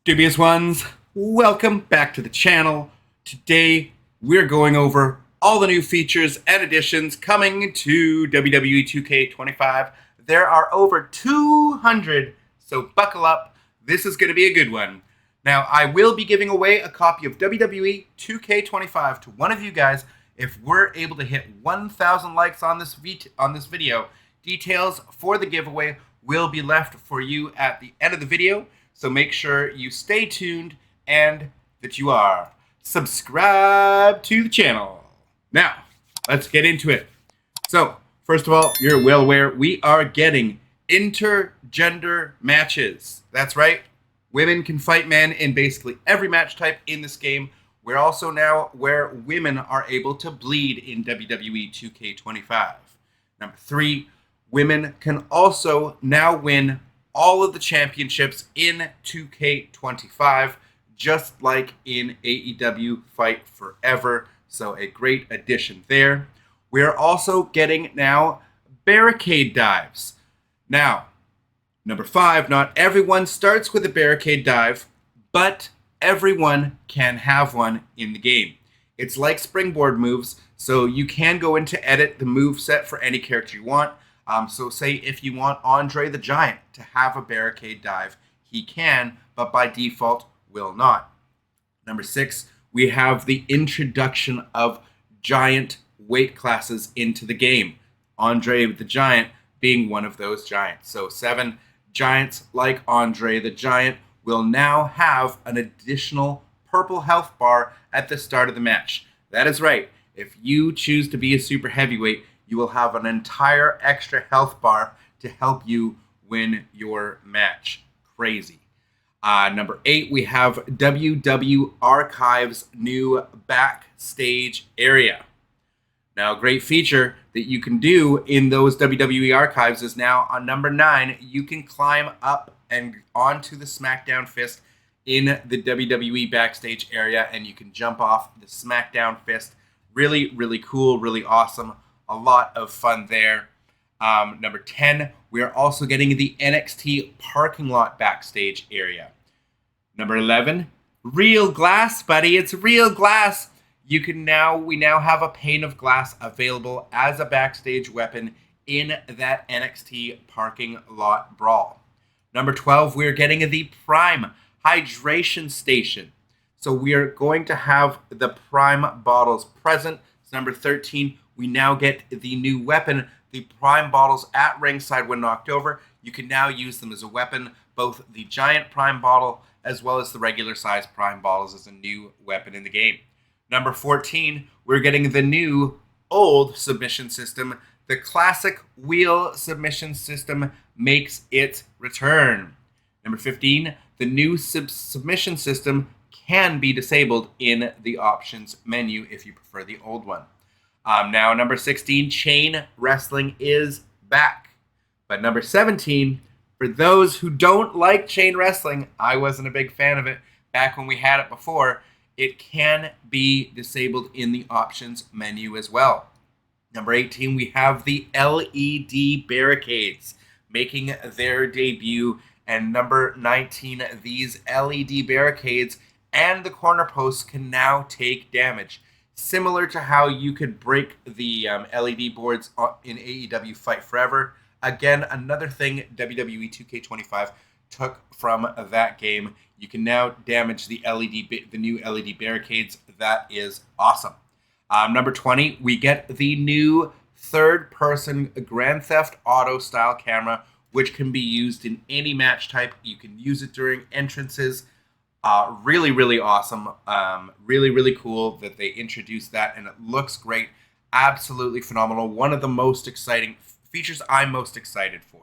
Dubious ones, welcome back to the channel. Today we're going over all the new features and additions coming to WWE 2K25. There are over 200, so buckle up. This is going to be a good one. Now, I will be giving away a copy of WWE 2K25 to one of you guys if we're able to hit 1,000 likes on this video. Details for the giveaway will be left for you at the end of the video. So make sure you stay tuned and that you are subscribed to the channel. Now, let's get into it. So, first of all, you're well aware we are getting intergender matches. That's right. Women can fight men in basically every match type in this game. We're also now where women are able to bleed in WWE 2K25. Number 3, women can also now win all of the championships in 2K25, just like in AEW Fight Forever. So a great addition there. We're also getting now barricade dives. Now, number 5, not everyone starts with a barricade dive, but everyone can have one in the game. It's like springboard moves, so you can go in to edit the move set for any character you want. So say if you want Andre the Giant to have a barricade dive, he can, but by default will not. Number 6, we have the introduction of giant weight classes into the game. Andre the Giant being one of those giants. So 7 giants like Andre the Giant will now have an additional purple health bar at the start of the match. That is right. If you choose to be a super heavyweight, you will have an entire extra health bar to help you win your match. Crazy. Number 8, we have WW Archive's new backstage area. Now, a great feature that you can do in those WWE archives is now on number 9, you can climb up and onto the SmackDown fist in the WWE backstage area, and you can jump off the SmackDown fist. Really, really cool, really awesome. A lot of fun there. Number 10, we are also getting the NXT parking lot backstage area. Number 11, real glass, buddy. It's real glass. We now have a pane of glass available as a backstage weapon in that NXT parking lot brawl. Number 12, we're getting the Prime hydration station. So we are going to have the Prime bottles present. So number 13, we now get the new weapon, the Prime bottles at ringside when knocked over. You can now use them as a weapon, both the giant Prime bottle as well as the regular size Prime bottles as a new weapon in the game. Number 14, we're getting the new old submission system. The classic wheel submission system makes its return. Number 15, the new submission system can be disabled in the options menu if you prefer the old one. Now, number 16, chain wrestling is back. But number 17, for those who don't like chain wrestling, I wasn't a big fan of it back when we had it before, it can be disabled in the options menu as well. Number 18, we have the LED barricades making their debut. And number 19, these LED barricades and the corner posts can now take damage. Similar to how you could break the LED boards in AEW Fight Forever. Again, another thing WWE 2K25 took from that game. You can now damage the new LED barricades. That is awesome. Number 20, we get the new third-person Grand Theft Auto style camera, which can be used in any match type. You can use it during entrances. Really, really awesome. Really, really cool that they introduced that, and it looks great. Absolutely phenomenal. One of the most exciting features I'm most excited for.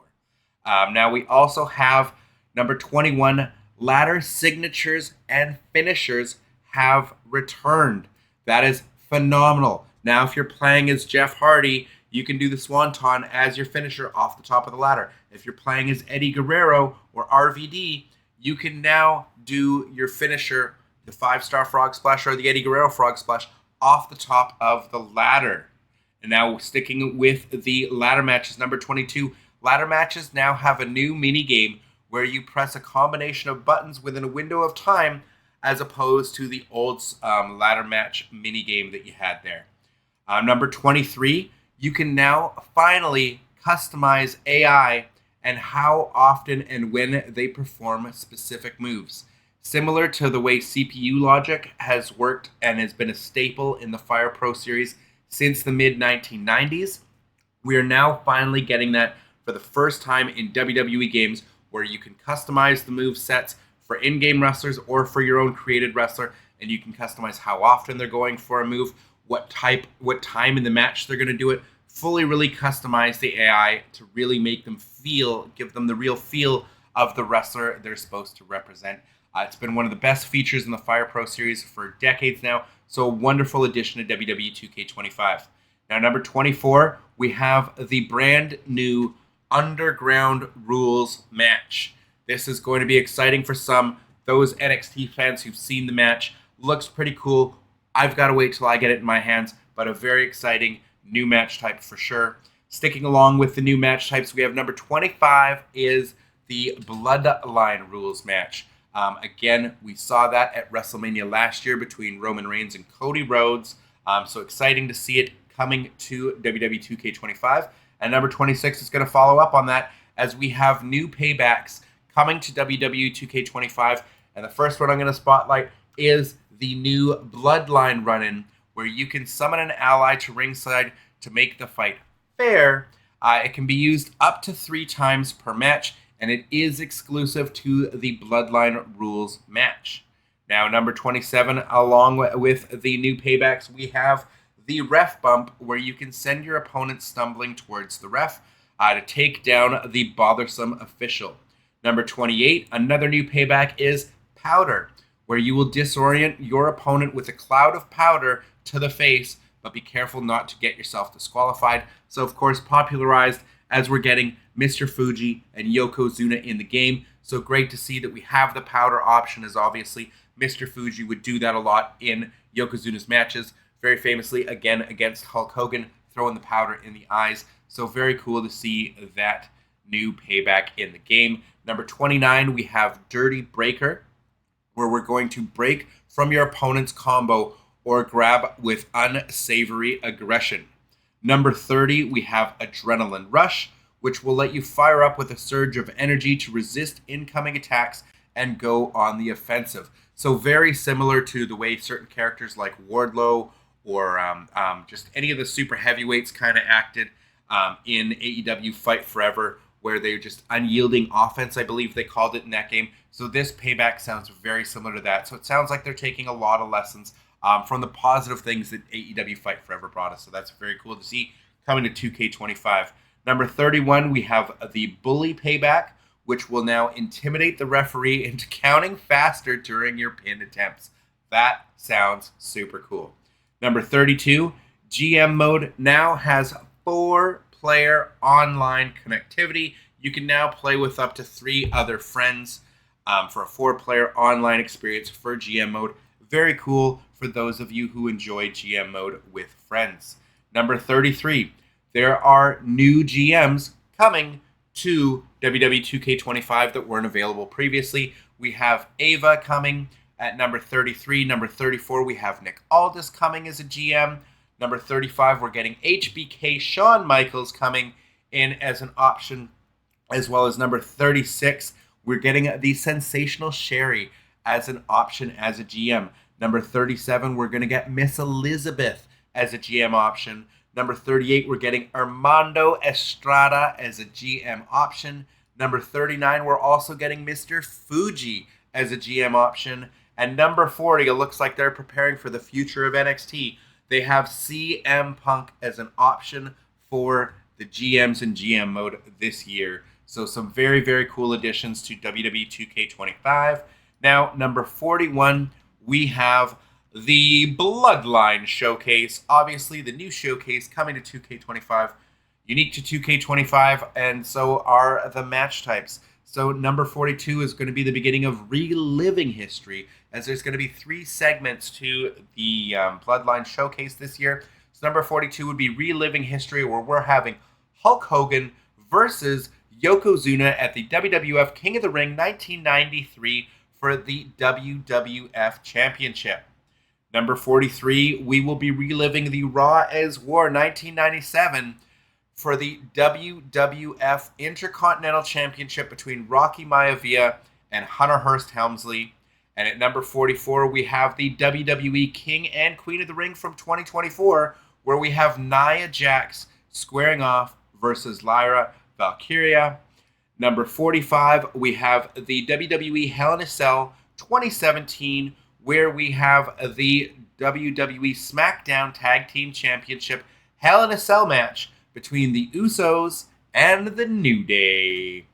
Now we also have number 21, ladder signatures and finishers have returned. That is phenomenal. Now if you're playing as Jeff Hardy, you can do the Swanton as your finisher off the top of the ladder. If you're playing as Eddie Guerrero or RVD, you can now do your finisher, the 5-star frog splash or the Eddie Guerrero frog splash, off the top of the ladder. And now sticking with the ladder matches, number 22, ladder matches now have a new mini game where you press a combination of buttons within a window of time, as opposed to the old ladder match mini game that you had there. Number 23, you can now finally customize AI and how often and when they perform specific moves. Similar to the way CPU logic has worked and has been a staple in the Fire Pro series since the mid 1990s, we are now finally getting that for the first time in WWE games, where you can customize the move sets for in-game wrestlers or for your own created wrestler, and you can customize how often they're going for a move, what time in the match they're going to do it. Fully really customize the AI to really make them give them the real feel of the wrestler they're supposed to represent. It's been one of the best features in the Fire Pro series for decades now, so a wonderful addition to WWE 2K25. Now, number 24, we have the brand new Underground Rules match. This is going to be exciting for some. Those NXT fans who've seen the match, looks pretty cool. I've got to wait till I get it in my hands, but a very exciting new match type for sure. Sticking along with the new match types, we have number 25 is the Bloodline Rules match. Again, we saw that at WrestleMania last year between Roman Reigns and Cody Rhodes. So exciting to see it coming to WWE 2K25. And number 26 is going to follow up on that, as we have new paybacks coming to WWE 2K25. And the first one I'm going to spotlight is the new Bloodline run-in, where you can summon an ally to ringside to make the fight fair. It can be used up to 3 times per match, and it is exclusive to the Bloodline Rules match. Now, number 27, along with the new paybacks, we have the ref bump, where you can send your opponent stumbling towards the ref to take down the bothersome official. Number 28, another new payback is powder, where you will disorient your opponent with a cloud of powder to the face, but be careful not to get yourself disqualified. So, of course, popularized as we're getting Mr. Fuji and Yokozuna in the game. So great to see that we have the powder option, as obviously Mr. Fuji would do that a lot in Yokozuna's matches. Very famously, again, against Hulk Hogan, throwing the powder in the eyes. So very cool to see that new payback in the game. Number 29, we have Dirty Breaker, where we're going to break from your opponent's combo or grab with unsavory aggression. Number 30, we have Adrenaline Rush, which will let you fire up with a surge of energy to resist incoming attacks and go on the offensive. So very similar to the way certain characters like Wardlow or just any of the super heavyweights kind of acted in AEW Fight Forever, where they're just unyielding offense, I believe they called it in that game. So this payback sounds very similar to that. So it sounds like they're taking a lot of lessons from the positive things that AEW Fight Forever brought us. So that's very cool to see coming to 2K25. Number 31, we have the Bully payback, which will now intimidate the referee into counting faster during your pin attempts. That sounds super cool. Number 32, GM mode now has 4-player online connectivity. You can now play with up to 3 other friends for a 4-player online experience for GM mode. Very cool for those of you who enjoy GM mode with friends. Number 33, there are new GMs coming to WWE 2K25 that weren't available previously. We have Ava coming at number 33. Number 34, we have Nick Aldis coming as a GM. Number 35, we're getting HBK Shawn Michaels coming in as an option, as well as number 36, we're getting the Sensational Sherry as an option as a GM. Number 37, we're going to get Miss Elizabeth as a GM option. Number 38, we're getting Armando Estrada as a GM option. Number 39, we're also getting Mr. Fuji as a GM option. And number 40, it looks like they're preparing for the future of NXT. They have CM Punk as an option for the GMs in GM mode this year. So some very, very cool additions to WWE 2K25. Now, number 41, we have the Bloodline Showcase. Obviously, the new showcase coming to 2K25. Unique to 2K25, and so are the match types. So number 42 is going to be the beginning of reliving history, as there's going to be 3 segments to the Bloodline Showcase this year. So number 42 would be reliving history, where we're having Hulk Hogan versus Yokozuna at the WWF King of the Ring 1993 for the WWF Championship. Number 43, we will be reliving the Raw as War 1997 for the WWF Intercontinental Championship between Rocky Maivia and Hunter Hearst Helmsley. And at number 44, we have the WWE King and Queen of the Ring from 2024, where we have Nia Jax squaring off versus Lyra Valkyria. Number 45, we have the WWE Hell in a Cell 2017, where we have the WWE SmackDown Tag Team Championship Hell in a Cell match between the Usos and the New Day.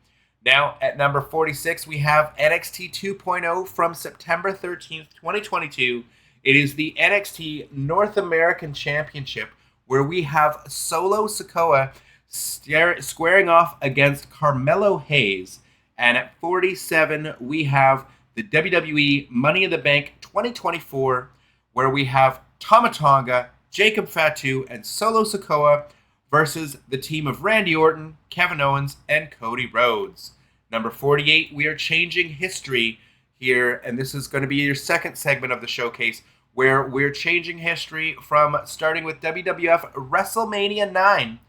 Now, at number 46, we have NXT 2.0 from September 13th, 2022. It is the NXT North American Championship, where we have Solo Sikoa squaring off against Carmelo Hayes. And at 47, we have the WWE Money in the Bank 2024, where we have Tama Tonga, Jacob Fatu, and Solo Sikoa versus the team of Randy Orton, Kevin Owens, and Cody Rhodes. Number 48, we are changing history here, and this is going to be your second segment of the showcase, where we're changing history from starting with WWF WrestleMania 9.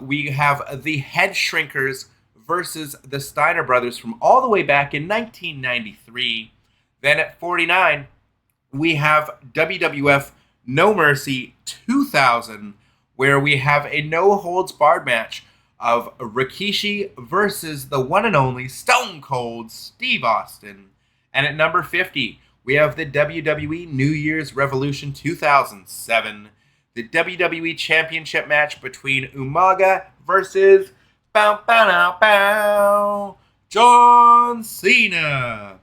We have the Head Shrinkers versus the Steiner Brothers from all the way back in 1993. Then at 49, we have WWF No Mercy 2000, where we have a no-holds-barred match of Rikishi versus the one and only Stone Cold Steve Austin. And at number 50, we have the WWE New Year's Revolution 2007, the WWE Championship match between Umaga versus John Cena.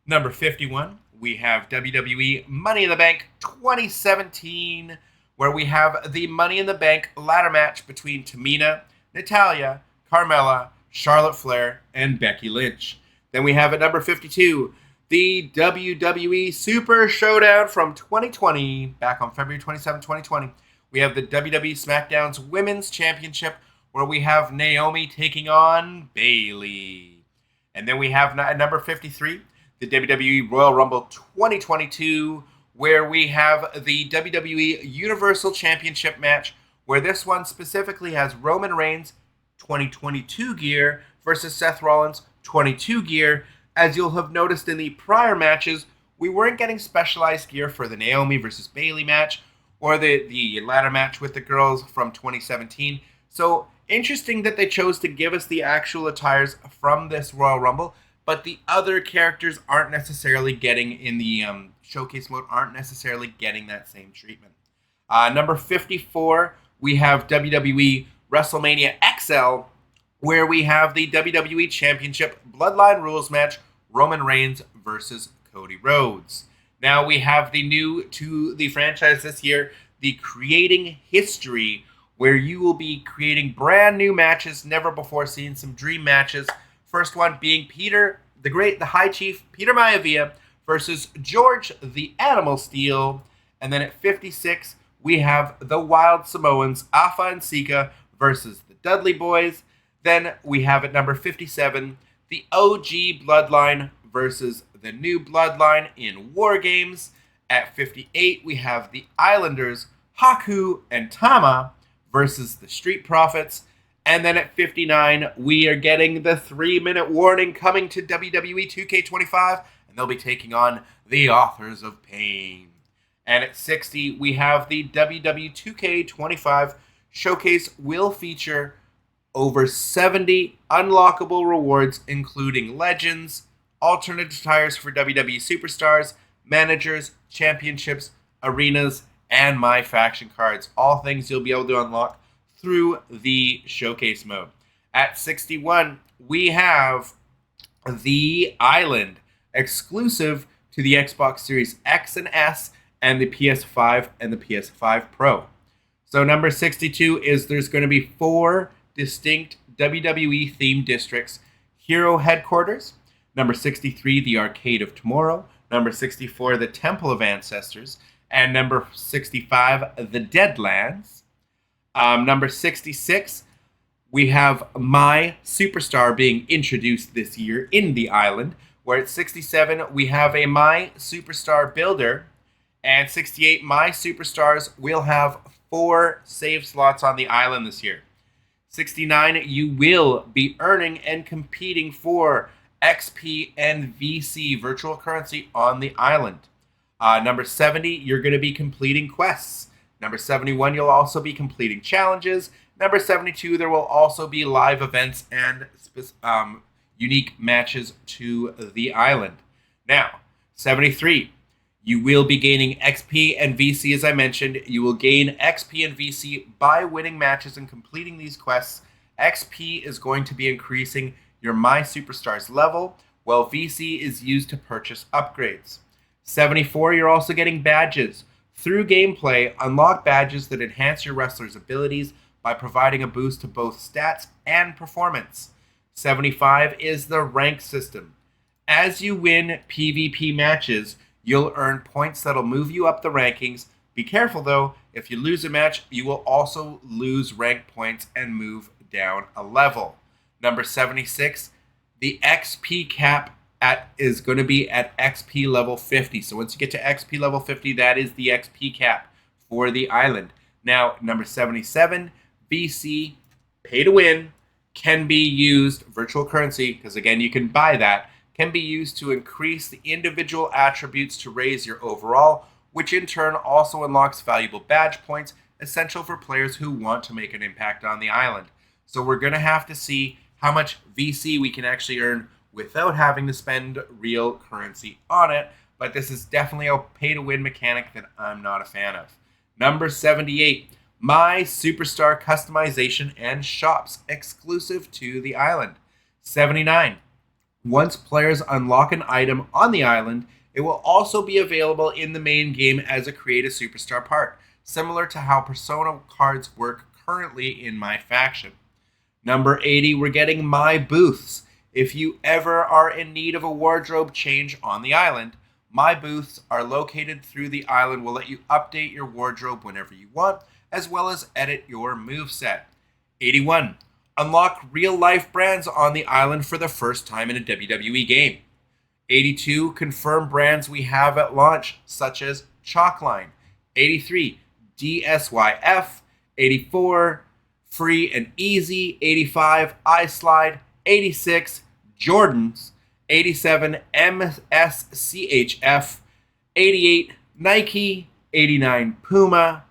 Number 51, we have WWE Money in the Bank 2017, where we have the Money in the Bank ladder match between Tamina, Natalya, Carmella, Charlotte Flair, and Becky Lynch. Then we have at number 52, the WWE Super Showdown from 2020, back on February 27, 2020. We have the WWE SmackDown's Women's Championship, where we have Naomi taking on Bayley. And then we have at number 53, the WWE Royal Rumble 2022, where we have the WWE Universal Championship match, where this one specifically has Roman Reigns 2022 gear versus Seth Rollins 22 gear. As you'll have noticed in the prior matches, we weren't getting specialized gear for the Naomi versus Bayley match or the ladder match with the girls from 2017. So interesting that they chose to give us the actual attires from this Royal Rumble, but the other characters aren't necessarily getting in the showcase mode, aren't necessarily getting that same treatment. Number 54, we have WWE WrestleMania XL, where we have the WWE Championship Bloodline Rules match, Roman Reigns versus Cody Rhodes. Now we have the new to the franchise this year, the Creating History, where you will be creating brand new matches, never before seen, some dream matches. First one being Peter, the High Chief, Peter Maivia versus George the Animal Steel. And then at 56, we have the Wild Samoans, Afa and Sika versus the Dudley Boys. Then we have at number 57, the OG Bloodline versus the New Bloodline in War Games. At 58, we have the Islanders, Haku and Tama versus the Street Profits. And then at 59, we are getting the 3-minute warning coming to WWE 2K25, and they'll be taking on the Authors of Pain. And at 60, we have the WWE 2K25 showcase will feature over 70 unlockable rewards, including legends, alternate attires for WWE superstars, managers, championships, arenas, and My Faction cards. All things you'll be able to unlock through the showcase mode. At 61, we have The Island, exclusive to the Xbox Series X and S and the PS5 and the PS5 Pro. So number 62 is there's going to be 4 distinct WWE themed districts. Hero Headquarters. Number 63, the Arcade of Tomorrow. Number 64, the Temple of Ancestors. And number 65, the Deadlands. Number 66, We have My Superstar being introduced this year in the island, where at 67 we have a My Superstar Builder, and 68 My Superstars will have 4 save slots on the island this year. 69 you will be earning and competing for XP and VC virtual currency on the island. Number 70 you're going to be completing quests. Number 71 you'll also be completing challenges. Number 72, there will also be live events and unique matches to the island. Now, 73, you will be gaining XP and VC, as I mentioned. You will gain XP and VC by winning matches and completing these quests. XP is going to be increasing your My Superstars level, while VC is used to purchase upgrades. 74, you're also getting badges. Through gameplay, unlock badges that enhance your wrestler's abilities by providing a boost to both stats and performance. 75 is the rank system. As you win PvP matches, you'll earn points that'll move you up the rankings. Be careful though, if you lose a match, you will also lose rank points and move down a level. Number 76, the XP cap is going to be at XP level 50. So once you get to XP level 50, that is the XP cap for the island. Now, number 77, VC, pay to win, can be used, virtual currency, because again, you can buy that, can be used to increase the individual attributes to raise your overall, which in turn also unlocks valuable badge points, essential for players who want to make an impact on the island. So we're going to have to see how much VC we can actually earn without having to spend real currency on it, but this is definitely a pay to win mechanic that I'm not a fan of. Number 78, My Superstar customization and shops exclusive to the island. 79. Once players unlock an item on the island, it will also be available in the main game as a Create a Superstar part, similar to how Persona cards work currently in my faction. Number 80, we're getting My Booths. If you ever are in need of a wardrobe change on the island, My Booths are located through the island will let you update your wardrobe whenever you want, as well as edit your moveset. 81. Unlock real-life brands on the island for the first time in a WWE game. 82. Confirm brands we have at launch, such as Chalkline. 83. DSYF. 84. Free and Easy. 85. iSlide. 86. Jordans. 87. MSCHF. 88. Nike. 89. Puma.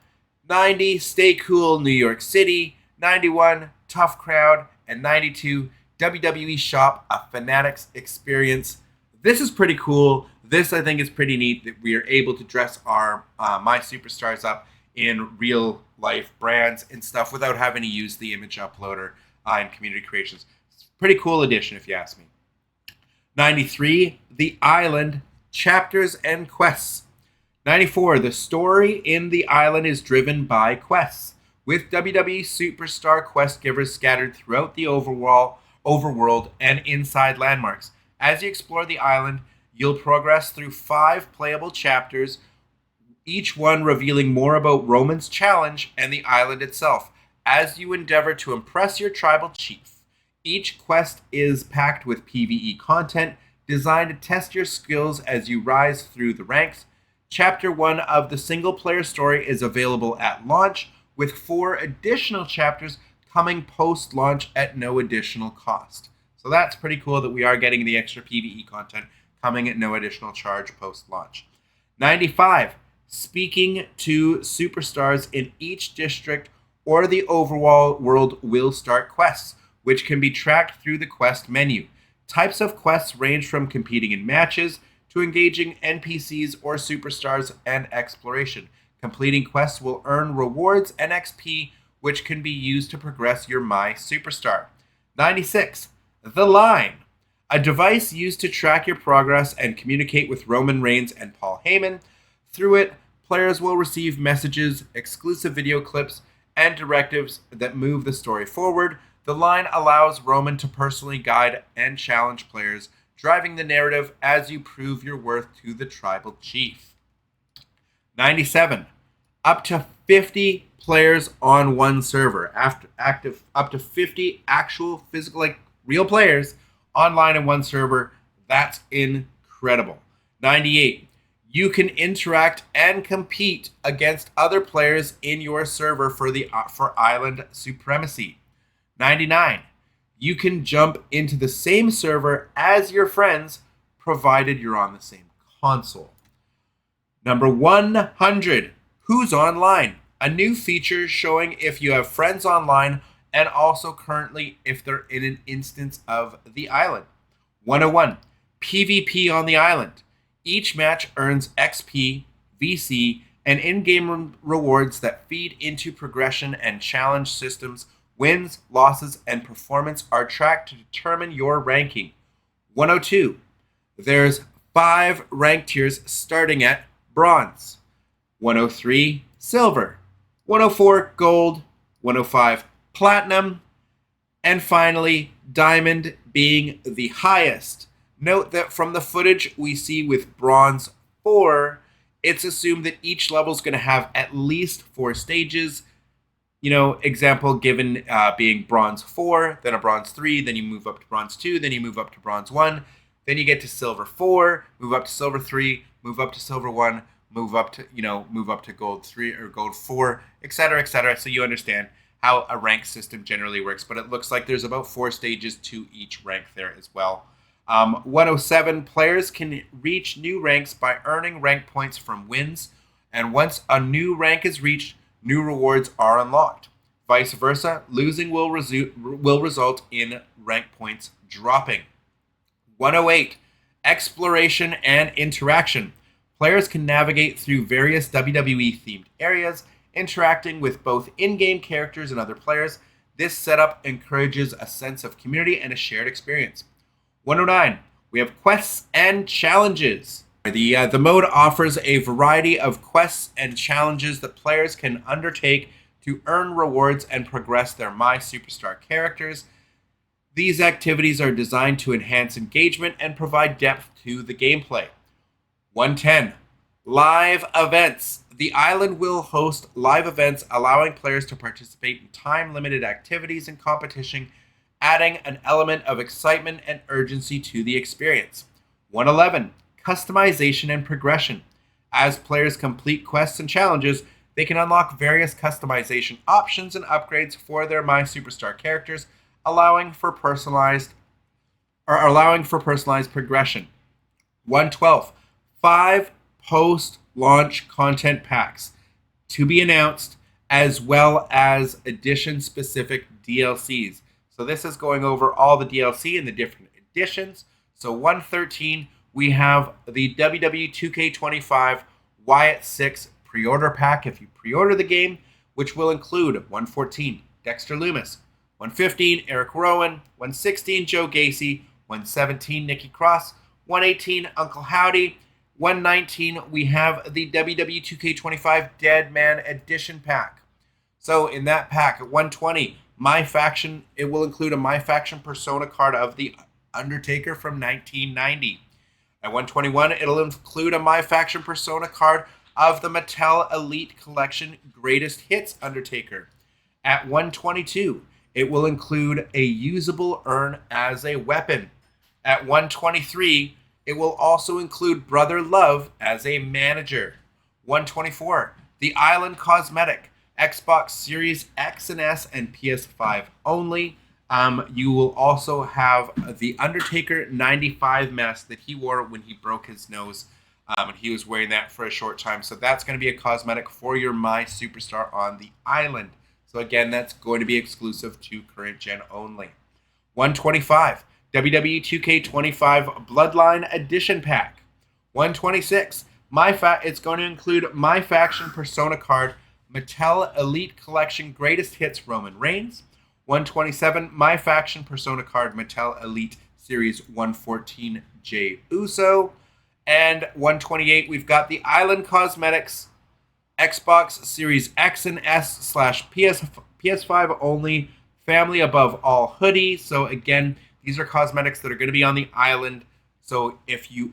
90, Stay Cool, New York City. 91, Tough Crowd. And 92, WWE Shop, a Fanatics Experience. This is pretty cool. This, I think, is pretty neat that we are able to dress our My Superstars up in real-life brands and stuff without having to use the image uploader and community creations. It's a pretty cool addition, if you ask me. 93, The Island, Chapters and Quests. 94. The story in the island is driven by quests, with WWE Superstar quest givers scattered throughout the overworld and inside landmarks. As you explore the island, you'll progress through 5 playable chapters, each one revealing more about Roman's challenge and the island itself, as you endeavor to impress your tribal chief. Each quest is packed with PvE content designed to test your skills as you rise through the ranks. Chapter 1 of the single-player story is available at launch, with 4 additional chapters coming post-launch at no additional cost. So that's pretty cool that we are getting the extra PvE content coming at no additional charge post-launch. 95. Speaking to superstars in each district or the overall world will start quests, which can be tracked through the quest menu. Types of quests range from competing in matches to engaging NPCs or superstars and exploration. Completing quests will earn rewards and XP, which can be used to progress your My Superstar. 96. The Line. A device used to track your progress and communicate with Roman Reigns and Paul Heyman. Through it, players will receive messages, exclusive video clips, and directives that move the story forward. The Line allows Roman to personally guide and challenge players, driving the narrative as you prove your worth to the tribal chief. 97. Up to 50 players on one server. Active up to 50 actual physical, like real players online in one server. That's incredible. 98. You can interact and compete against other players in your server for island supremacy. 99. You can jump into the same server as your friends, provided you're on the same console. Number 100. Who's online? A new feature showing if you have friends online and also currently if they're in an instance of the island. 101. PvP on the island. Each match earns XP, VC, and in-game rewards that feed into progression and challenge systems. Wins, losses, and performance are tracked to determine your ranking. 102. There's 5 rank tiers starting at bronze. 103, silver. 104, gold. 105, platinum. And finally, diamond being the highest. Note that from the footage we see with bronze 4, it's assumed that each level is going to have at least 4 stages. Example given being bronze 4, then a bronze 3, then you move up to bronze 2, then you move up to bronze 1, then you get to silver 4, move up to silver 3, move up to silver 1, move up to gold 3 or gold 4, etc., etc. So you understand how a rank system generally works, but it looks like there's about 4 stages to each rank there as well. 107, players can reach new ranks by earning rank points from wins, and once a new rank is reached, new rewards are unlocked. Vice versa, losing will result in rank points dropping. 108, exploration and interaction. Players can navigate through various WWE-themed areas, interacting with both in-game characters and other players. This setup encourages a sense of community and a shared experience. 109, we have quests and challenges. The mode offers a variety of quests and challenges that players can undertake to earn rewards and progress their My Superstar characters. These activities are designed to enhance engagement and provide depth to the gameplay. 110, live events. The island will host live events allowing players to participate in time-limited activities and competition, adding an element of excitement and urgency to the experience. 111, customization and progression. As players complete quests and challenges, they can unlock various customization options and upgrades for their My Superstar characters, allowing for personalized progression. 112, 5 post-launch content packs to be announced, as well as edition-specific DLCs. So this is going over all the DLC and the different editions. So 113, we have the WWE2K25 Wyatt 6 pre-order pack if you pre-order the game, which will include 114, Dexter Lumis, 115, Eric Rowan, 116, Joe Gacy, 117, Nikki Cross, 118, Uncle Howdy, 119, we have the WWE2K25 Dead Man Edition pack. So in that pack, at 120, My Faction, it will include a My Faction Persona card of The Undertaker from 1990. At 121, it'll include a My Faction Persona card of the Mattel Elite Collection Greatest Hits Undertaker. At 122, it will include a usable urn as a weapon. At 123, it will also include Brother Love as a manager. 124, the Island Cosmetic, Xbox Series X and S and PS5 only. You will also have the Undertaker 95 mask that he wore when he broke his nose. And he was wearing that for a short time. So that's going to be a cosmetic for your My Superstar on the island. So again, that's going to be exclusive to current gen only. 125, WWE 2K25 Bloodline Edition Pack. 126, it's going to include My Faction Persona card, Mattel Elite Collection Greatest Hits Roman Reigns. 127, My Faction Persona card, Mattel Elite Series 114 Jey Uso. And 128, we've got the Island Cosmetics Xbox Series X and S / PS5 only Family Above All hoodie. So again, these are cosmetics that are going to be on the island. So if you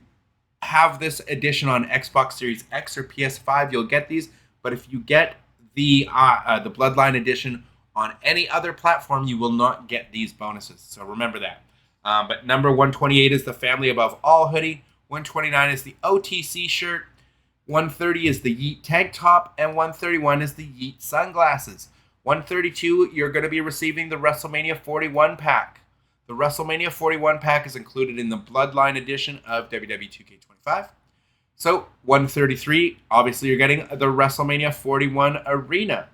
have this edition on Xbox Series X or PS5, you'll get these. but if you get the Bloodline Edition on any other platform, you will not get these bonuses. So remember that. But number 128 is the Family Above All hoodie. 129 is the OTC shirt. 130 is the Yeet tank top. And 131 is the Yeet sunglasses. 132, you're going to be receiving the WrestleMania 41 pack. The WrestleMania 41 pack is included in the Bloodline edition of WWE 2K25. So 133, obviously you're getting the WrestleMania 41 Arena.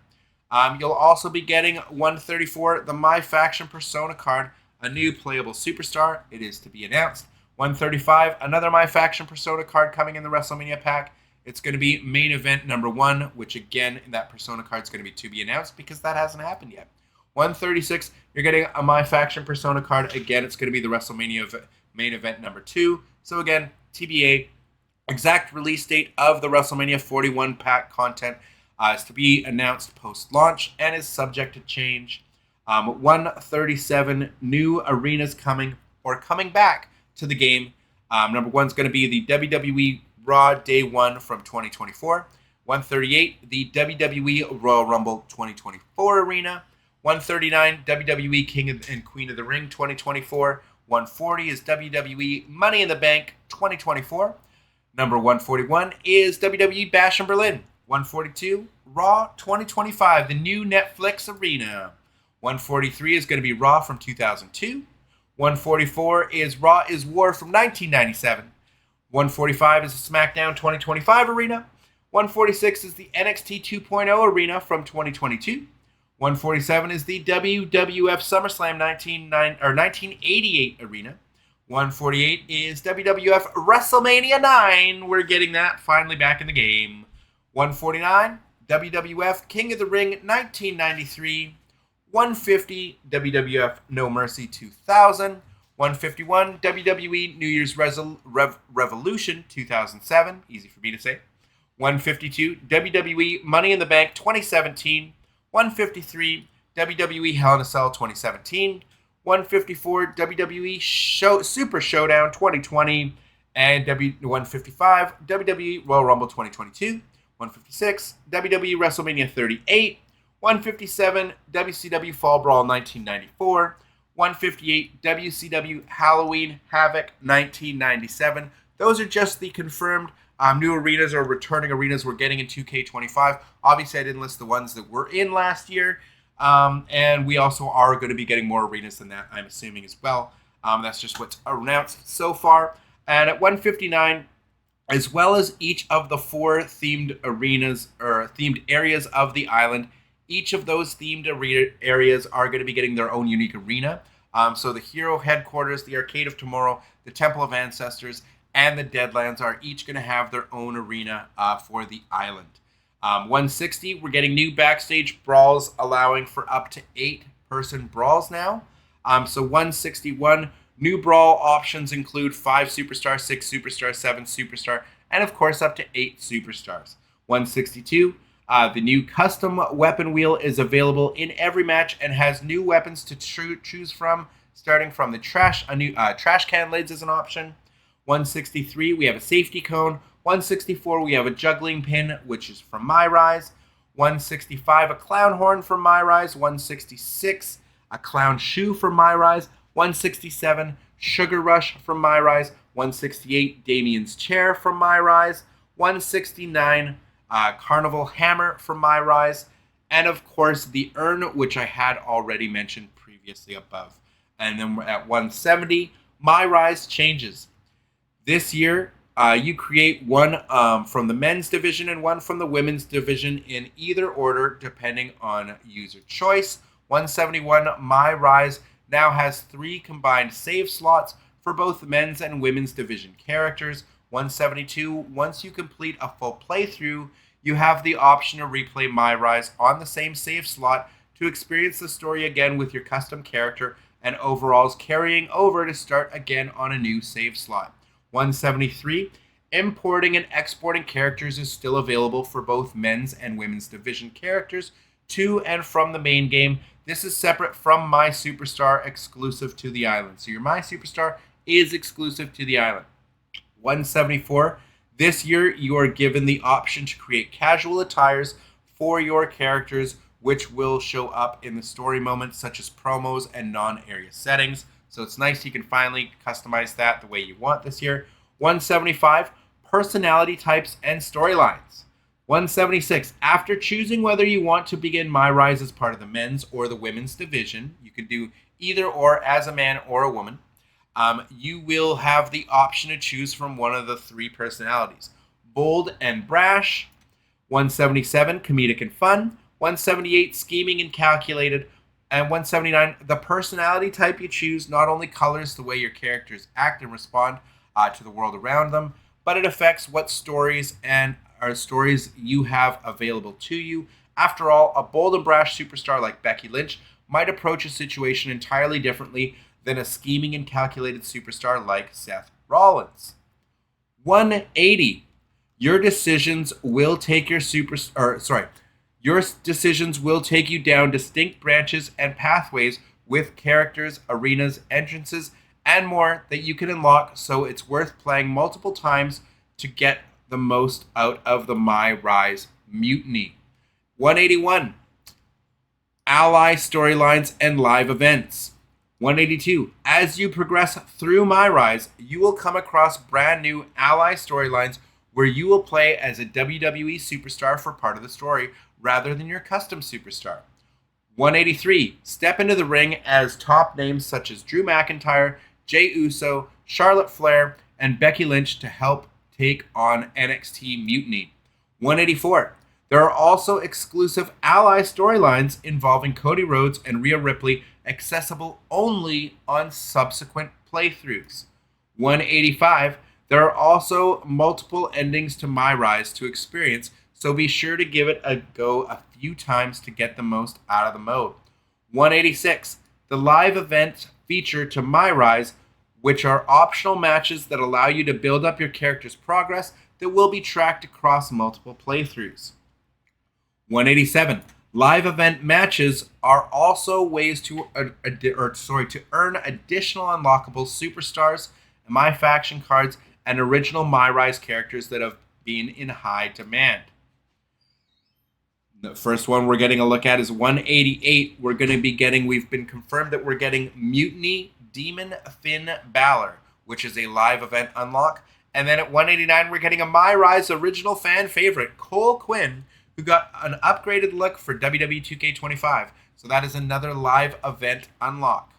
You'll also be getting 134, the My Faction Persona card, a new playable superstar. It is to be announced. 135, another My Faction Persona card coming in the WrestleMania pack. It's going to be main event number 1, which again, that Persona card is going to be announced because that hasn't happened yet. 136, you're getting a My Faction Persona card. Again, it's going to be the WrestleMania main event number 2. So again, TBA, exact release date of the WrestleMania 41 pack content is to be announced post-launch and is subject to change. 137 new arenas coming back to the game. Number 1 is going to be the WWE Raw Day 1 from 2024. 138, the WWE Royal Rumble 2024 arena. 139, WWE King and Queen of the Ring 2024. 140 is WWE Money in the Bank 2024. Number 141 is WWE Bash in Berlin. 142, Raw 2025, the new Netflix arena. 143 is going to be Raw from 2002. 144 is Raw is War from 1997. 145 is the SmackDown 2025 arena. 146 is the NXT 2.0 arena from 2022. 147 is the WWF SummerSlam 1988 arena. 148 is WWF WrestleMania 9. We're getting that finally back in the game. 149, WWF King of the Ring 1993. 150, WWF No Mercy 2000. 151, WWE New Year's Revolution 2007. Easy for me to say. 152, WWE Money in the Bank 2017. 153, WWE Hell in a Cell 2017. 154, WWE Super Showdown 2020. And 155, WWE Royal Rumble 2022. 156, WWE WrestleMania 38. 157, WCW Fall Brawl 1994. 158, WCW Halloween Havoc 1997. Those are just the confirmed new arenas or returning arenas we're getting in 2K25. Obviously, I didn't list the ones that were in last year. And we also are going to be getting more arenas than that, I'm assuming, as well. That's just what's announced so far. And at 159, as well as each of the 4 themed arenas or themed areas of the island, each of those themed areas are going to be getting their own unique arena. So the Hero Headquarters, the Arcade of Tomorrow, the Temple of Ancestors, and the Deadlands are each going to have their own arena for the island. 160, we're getting new backstage brawls allowing for up to 8-person brawls now. So 161, new brawl options include 5 superstar, 6 superstar, 7 superstar, and of course up to 8 superstars. 162, the new custom weapon wheel is available in every match and has new weapons to choose from, starting from the trash can lids as an option. 163, we have a safety cone. 164, we have a juggling pin, which is from MyRise. 165, a clown horn from MyRise. 166, a clown shoe from MyRise. 167, Sugar Rush from MyRise. 168, Damien's chair from MyRise. 169, Carnival Hammer from MyRise. And of course, the urn, which I had already mentioned previously above. And then we're at 170, MyRise changes. This year, you create one from the men's division and one from the women's division in either order, depending on user choice. 171, MyRise now has 3 combined save slots for both men's and women's division characters. 172, once you complete a full playthrough, you have the option to replay MyRise on the same save slot to experience the story again with your custom character and overalls carrying over to start again on a new save slot. 173, importing and exporting characters is still available for both men's and women's division characters to and from the main game. This is separate from My Superstar, exclusive to the island. So your My Superstar is exclusive to the island. 174, This year, you are given the option to create casual attires for your characters, which will show up in the story moments such as promos and non-area settings. So it's nice you can finally customize that the way you want this year. 175, personality types and storylines. 176, after choosing whether you want to begin MyRise as part of the men's or the women's division, you could do either or as a man or a woman. You will have the option to choose from one of the three personalities: bold and brash, 177, comedic and fun, 178, scheming and calculated, and 179, the personality type you choose not only colors the way your characters act and respond to the world around them, but it affects what stories you have available to you. After all, a bold and brash superstar like Becky Lynch might approach a situation entirely differently than a scheming and calculated superstar like Seth Rollins. 180. Your decisions will take your decisions will take you down distinct branches and pathways with characters, arenas, entrances, and more that you can unlock, so it's worth playing multiple times to get the most out of the MyRise mutiny. 181. Ally storylines and live events. 182. As you progress through MyRise, you will come across brand new ally storylines where you will play as a WWE superstar for part of the story rather than your custom superstar. 183. Step into the ring as top names such as Drew McIntyre, Jey Uso, Charlotte Flair, and Becky Lynch to help take on NXT Mutiny. 184. There are also exclusive ally storylines involving Cody Rhodes and Rhea Ripley, accessible only on subsequent playthroughs. 185. There are also multiple endings to MyRise to experience, so be sure to give it a go a few times to get the most out of the mode. 186. The live event feature to MyRise, which are optional matches that allow you to build up your character's progress that will be tracked across multiple playthroughs. 187. Live event matches are also ways to earn additional unlockable superstars, My Faction cards, and original MyRise characters that have been in high demand. The first one we're getting a look at is 188. We've been confirmed that we're getting Mutiny Demon Finn Balor, which is a live event unlock. And then at 189, we're getting a MyRise original fan favorite, Cole Quinn, who got an upgraded look for WWE 2K25. So that is another live event unlock.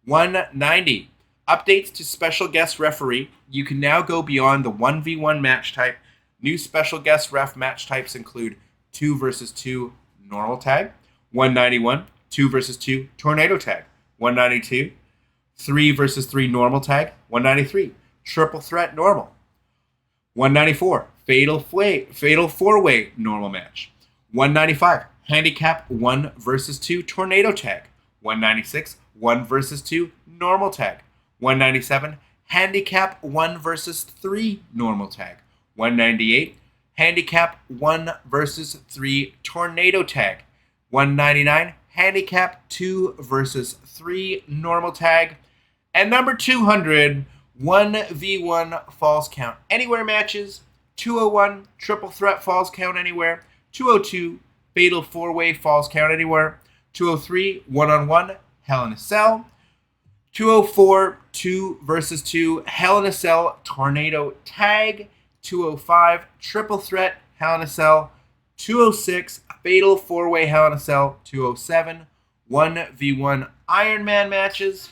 190. Updates to special guest referee. You can now go beyond the 1v1 match type. New special guest ref match types include 2 versus 2 normal tag, 191, 2 versus 2 tornado tag, 192, 3 versus 3 normal tag, 193, triple threat normal, 194, fatal 4-way normal match, 195, handicap 1 versus 2 tornado tag, 196, 1 versus 2 normal tag, 197, handicap 1 versus 3 normal tag, 198, handicap 1 versus 3 tornado tag, 199, handicap 2 versus 3 normal tag, and number 200, 1v1 falls count anywhere matches, 201 triple threat falls count anywhere, 202 fatal 4-way falls count anywhere, 203 1-on-1 Hell in a Cell, 204 2 versus 2 Hell in a Cell tornado tag, 205 triple threat Hell in a Cell, 206 fatal 4-way Hell in a Cell, 207 1v1 Iron Man matches,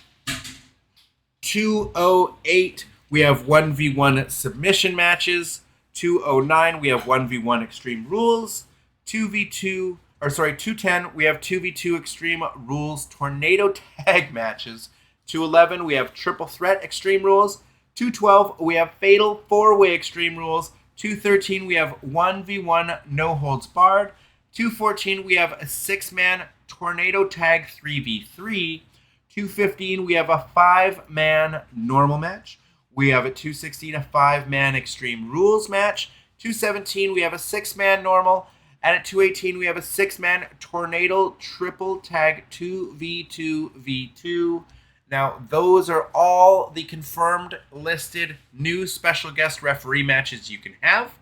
208 we have 1v1 submission matches, 209 we have 1v1 Extreme Rules, 210 we have 2v2 Extreme Rules tornado tag matches, 211 we have triple threat Extreme Rules, 212 we have fatal 4-way Extreme Rules, 213 we have 1v1 no holds barred, 214 we have a 6-man tornado tag 3v3, 215 we have a 5-man normal match, we have a 216 a 5-man Extreme Rules match, 217 we have a 6-man normal, and at 218 we have a 6-man tornado triple tag 2v2v2. Now, those are all the confirmed listed new special guest referee matches you can have.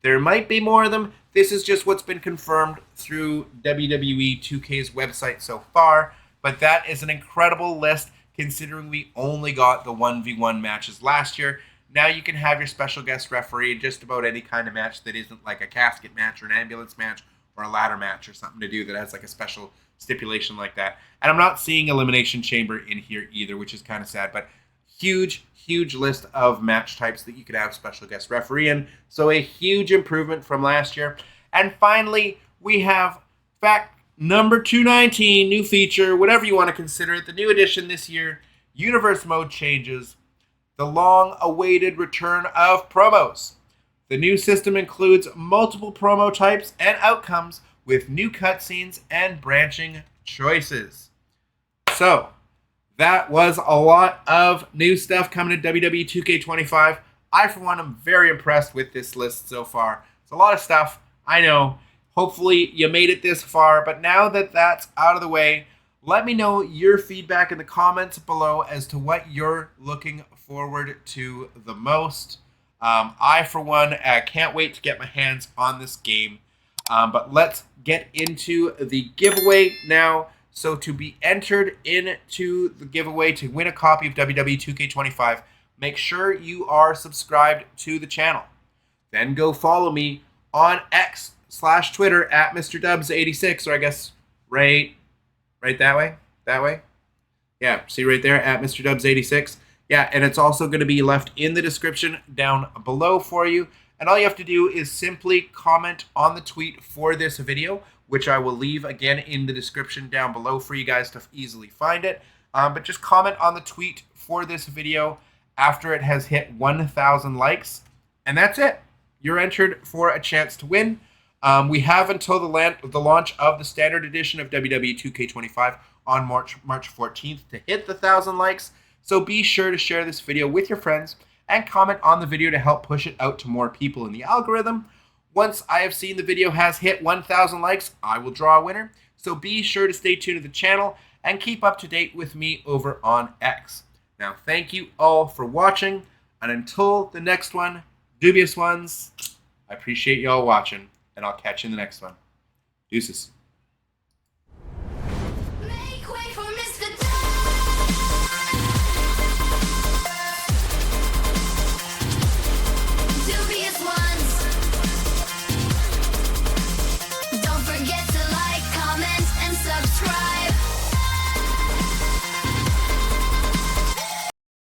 There might be more of them. This is just what's been confirmed through WWE 2K's website so far, but that is an incredible list considering we only got the 1v1 matches last year. Now you can have your special guest referee in just about any kind of match that isn't like a casket match or an ambulance match or a ladder match or something to do that has like a special stipulation like that. And I'm not seeing Elimination Chamber in here either, which is kind of sad, but huge list of match types that you could have special guest referee in. So a huge improvement from last year. And finally, we have fact number 219, new feature, whatever you want to consider it, the new addition this year, Universe Mode changes, the long-awaited return of promos. The new system includes multiple promo types and outcomes with new cutscenes and branching choices. So, that was a lot of new stuff coming to WWE 2K25. I, for one, am very impressed with this list so far. It's a lot of stuff, I know. Hopefully, you made it this far, but now that that's out of the way, let me know your feedback in the comments below as to what you're looking forward to the most. I, for one, can't wait to get my hands on this game. But let's get into the giveaway now. So to be entered into the giveaway to win a copy of WWE 2K25, make sure you are subscribed to the channel. Then go follow me on X/Twitter at MrDubs86, or I guess right that way. Yeah, see right there at MrDubs86. Yeah, and it's also going to be left in the description down below for you. And all you have to do is simply comment on the tweet for this video, which I will leave again in the description down below for you guys to easily find it. But just comment on the tweet for this video after it has hit 1,000 likes. And that's it. You're entered for a chance to win. We have until the launch of the standard edition of WWE 2K25 on March 14th to hit the 1,000 likes. So be sure to share this video with your friends and comment on the video to help push it out to more people in the algorithm. Once I have seen the video has hit 1,000 likes, I will draw a winner. So be sure to stay tuned to the channel and keep up to date with me over on X. Now, thank you all for watching, and until the next one, dubious ones, I appreciate you all watching, and I'll catch you in the next one. Deuces.